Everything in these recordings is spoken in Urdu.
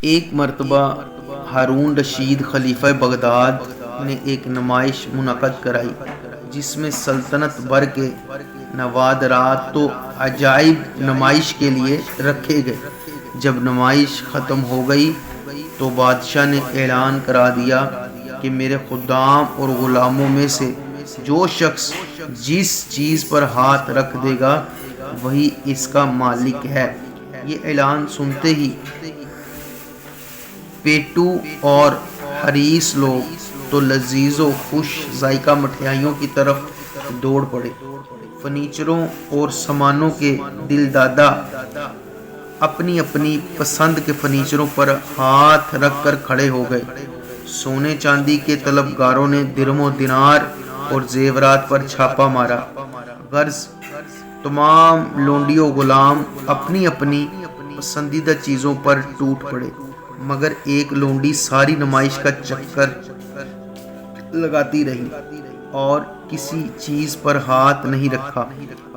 ایک مرتبہ ہارون رشید خلیفہ بغداد نے ایک نمائش منعقد کرائی جس میں سلطنت بھر کے نوادرات تو عجائب نمائش کے لیے رکھے گئے۔ جب نمائش ختم ہو گئی تو بادشاہ نے اعلان کرا دیا کہ میرے خدام اور غلاموں میں سے جو شخص جس چیز پر ہاتھ رکھ دے گا وہی اس کا مالک ہے۔ یہ اعلان سنتے ہی پیٹو اور حریص لوگ تو لذیذ و خوش ذائقہ مٹھائیوں کی طرف دوڑ پڑے۔ فرنیچروں اور سامانوں کے دل دادا اپنی اپنی پسند کے فرنیچروں پر ہاتھ رکھ کر کھڑے ہو گئے۔ سونے چاندی کے طلبگاروں نے درم و دینار اور زیورات پر چھاپا مارا۔ غرض تمام لونڈی و غلام اپنی اپنی پسندیدہ چیزوں پر ٹوٹ پڑے، مگر ایک لونڈی ساری نمائش کا چکر لگاتی رہی اور کسی چیز پر ہاتھ نہیں رکھا،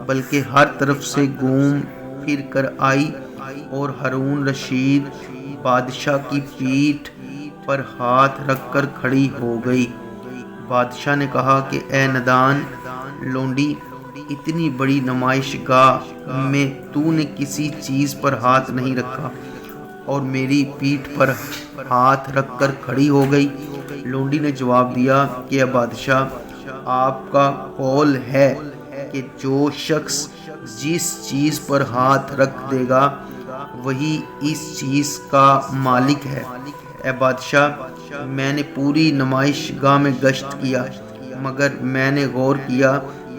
بلکہ ہر طرف سے گھوم پھر کر آئی اور ہارون رشید بادشاہ کی پیٹھ پر ہاتھ رکھ کر کھڑی ہو گئی۔ بادشاہ نے کہا کہ اے نادان لونڈی، اتنی بڑی نمائش گاہ میں تو نے کسی چیز پر ہاتھ نہیں رکھا اور میری پیٹھ پر ہاتھ رکھ کر کھڑی ہو گئی۔ لونڈی نے جواب دیا کہ اے بادشاہ، آپ کا قول ہے کہ جو شخص جس چیز پر ہاتھ رکھ دے گا وہی اس چیز کا مالک ہے۔ اے بادشاہ، میں نے پوری نمائش گاہ میں گشت کیا، مگر میں نے غور کیا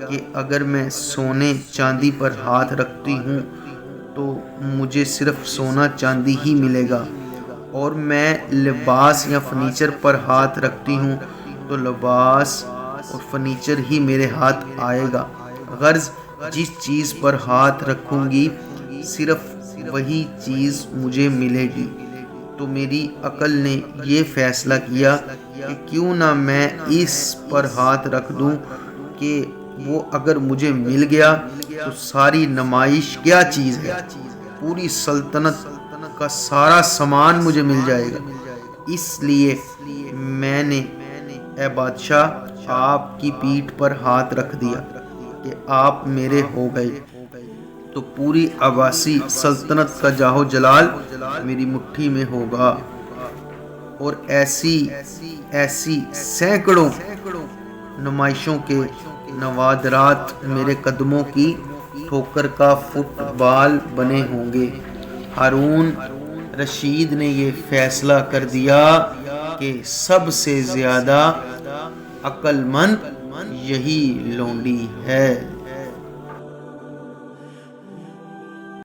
کہ اگر میں سونے چاندی پر ہاتھ رکھتی ہوں تو مجھے صرف سونا چاندی ہی ملے گا، اور میں لباس یا فرنیچر پر ہاتھ رکھتی ہوں تو لباس اور فرنیچر ہی میرے ہاتھ آئے گا۔ غرض جس چیز پر ہاتھ رکھوں گی صرف وہی چیز مجھے ملے گی۔ تو میری عقل نے یہ فیصلہ کیا کہ کیوں نہ میں اس پر ہاتھ رکھ دوں کہ وہ اگر مجھے مل گیا تو ساری نمائش کیا چیز ہے، پوری سلطنت کا سارا سامان مجھے مل جائے گا۔ اس لیے میں نے اے بادشاہ آپ کی پیٹھ پر ہاتھ رکھ دیا کہ آپ میرے ہو گئے، تو پوری عباسی سلطنت کا جاہ و جلال میری مٹھی میں ہوگا، اور ایسی سینکڑوں نمائشوں کے نوادرات میرے قدموں کی ٹھوکر کا فٹ بال بنے ہوں گے۔ ہارون رشید نے یہ فیصلہ کر دیا کہ سب سے زیادہ عقل مند یہی لونڈی ہے۔